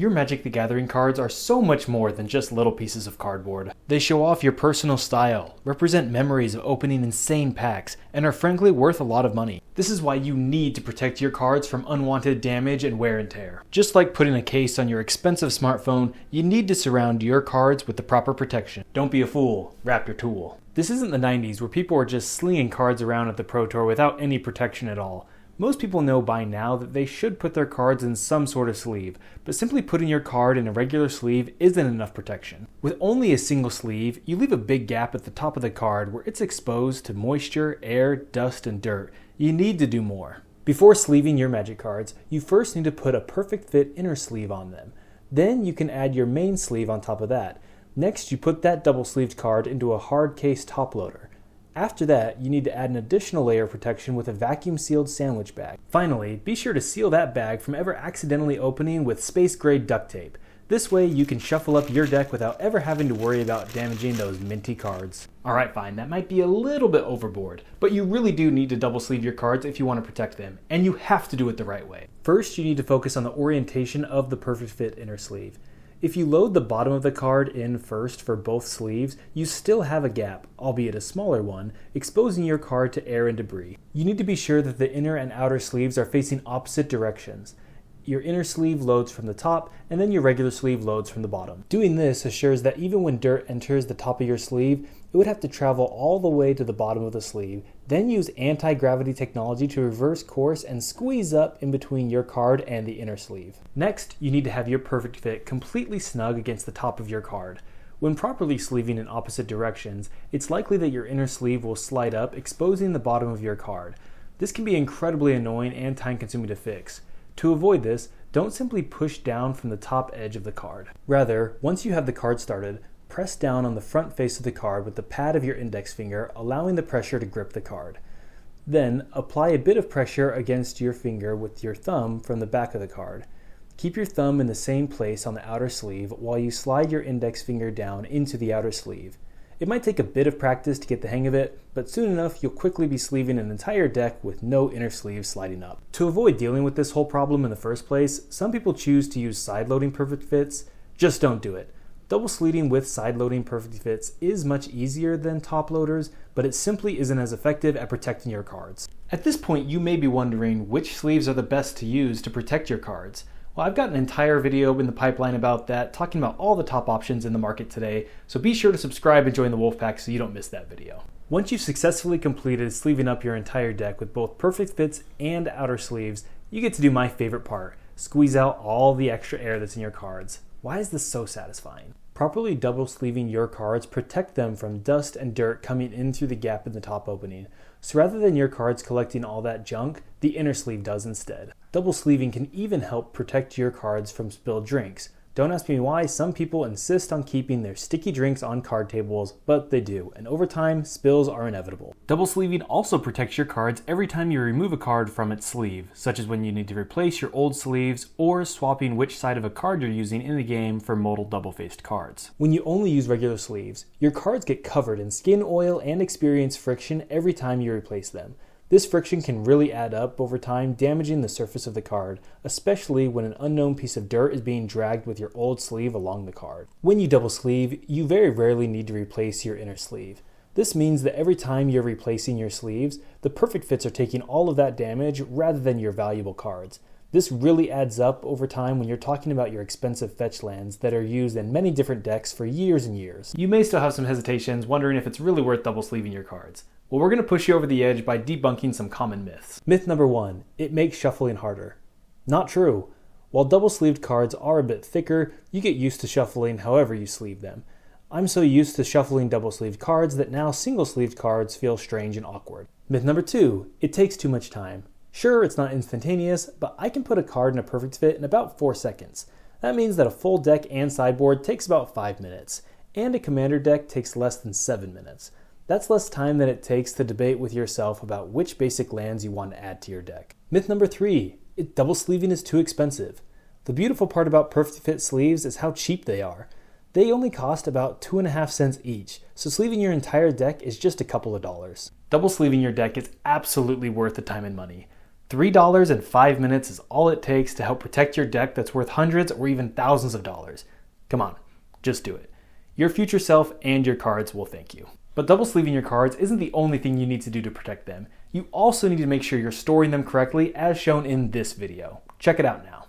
Your Magic the Gathering cards are so much more than just little pieces of cardboard. They show off your personal style, represent memories of opening insane packs, and are frankly worth a lot of money. This is why you need to protect your cards from unwanted damage and wear and tear. Just like putting a case on your expensive smartphone, you need to surround your cards with the proper protection. Don't be a fool, wrap your tool. This isn't the 90s where people were just slinging cards around at the Pro Tour without any protection at all. Most people know by now that they should put their cards in some sort of sleeve, but simply putting your card in a regular sleeve isn't enough protection. With only a single sleeve, you leave a big gap at the top of the card where it's exposed to moisture, air, dust, and dirt. You need to do more. Before sleeving your Magic cards, you first need to put a perfect fit inner sleeve on them. Then you can add your main sleeve on top of that. Next, you put that double-sleeved card into a hard case top loader. After that, you need to add an additional layer of protection with a vacuum-sealed sandwich bag. Finally, be sure to seal that bag from ever accidentally opening with space-grade duct tape. This way, you can shuffle up your deck without ever having to worry about damaging those minty cards. Alright, fine, that might be a little bit overboard, but you really do need to double sleeve your cards if you want to protect them, and you have to do it the right way. First, you need to focus on the orientation of the perfect fit inner sleeve. If you load the bottom of the card in first for both sleeves, you still have a gap, albeit a smaller one, exposing your card to air and debris. You need to be sure that the inner and outer sleeves are facing opposite directions. Your inner sleeve loads from the top, and then your regular sleeve loads from the bottom. Doing this assures that even when dirt enters the top of your sleeve, it would have to travel all the way to the bottom of the sleeve, then use anti-gravity technology to reverse course and squeeze up in between your card and the inner sleeve. Next, you need to have your perfect fit completely snug against the top of your card. When properly sleeving in opposite directions, it's likely that your inner sleeve will slide up, exposing the bottom of your card. This can be incredibly annoying and time-consuming to fix. To avoid this, don't simply push down from the top edge of the card. Rather, once you have the card started, press down on the front face of the card with the pad of your index finger, allowing the pressure to grip the card. Then, apply a bit of pressure against your finger with your thumb from the back of the card. Keep your thumb in the same place on the outer sleeve while you slide your index finger down into the outer sleeve. It might take a bit of practice to get the hang of it, but soon enough you'll quickly be sleeving an entire deck with no inner sleeve sliding up. To avoid dealing with this whole problem in the first place, some people choose to use side-loading perfect fits. Just don't do it. Double sleeving with side-loading perfect fits is much easier than top loaders, but it simply isn't as effective at protecting your cards. At this point, you may be wondering which sleeves are the best to use to protect your cards. Well, I've got an entire video in the pipeline about that, talking about all the top options in the market today, so be sure to subscribe and join the Wolfpack so you don't miss that video. Once you've successfully completed sleeving up your entire deck with both perfect fits and outer sleeves, you get to do my favorite part, squeeze out all the extra air that's in your cards. Why is this so satisfying? Properly double sleeving your cards protect them from dust and dirt coming in through the gap in the top opening. So rather than your cards collecting all that junk, the inner sleeve does instead. Double sleeving can even help protect your cards from spilled drinks. Don't ask me why some people insist on keeping their sticky drinks on card tables, but they do, and over time, spills are inevitable. Double sleeving also protects your cards every time you remove a card from its sleeve, such as when you need to replace your old sleeves or swapping which side of a card you're using in the game for modal double-faced cards. When you only use regular sleeves, your cards get covered in skin oil and experience friction every time you replace them. This friction can really add up over time, damaging the surface of the card, especially when an unknown piece of dirt is being dragged with your old sleeve along the card. When you double sleeve, you very rarely need to replace your inner sleeve. This means that every time you're replacing your sleeves, the perfect fits are taking all of that damage rather than your valuable cards. This really adds up over time when you're talking about your expensive fetch lands that are used in many different decks for years and years. You may still have some hesitations, wondering if it's really worth double sleeving your cards. Well, we're going to push you over the edge by debunking some common myths. Myth number 1, it makes shuffling harder. Not true. While double-sleeved cards are a bit thicker, you get used to shuffling however you sleeve them. I'm so used to shuffling double-sleeved cards that now single-sleeved cards feel strange and awkward. Myth number 2, it takes too much time. Sure, it's not instantaneous, but I can put a card in a perfect fit in about 4 seconds. That means that a full deck and sideboard takes about 5 minutes, and a commander deck takes less than 7 minutes. That's less time than it takes to debate with yourself about which basic lands you want to add to your deck. Myth number 3, double sleeving is too expensive. The beautiful part about perfect fit sleeves is how cheap they are. They only cost about 2.5 cents each, so sleeving your entire deck is just a couple of dollars. Double sleeving your deck is absolutely worth the time and money. $3 and 5 minutes is all it takes to help protect your deck that's worth hundreds or even thousands of dollars. Come on, just do it. Your future self and your cards will thank you. But double sleeving your cards isn't the only thing you need to do to protect them. You also need to make sure you're storing them correctly as shown in this video. Check it out now.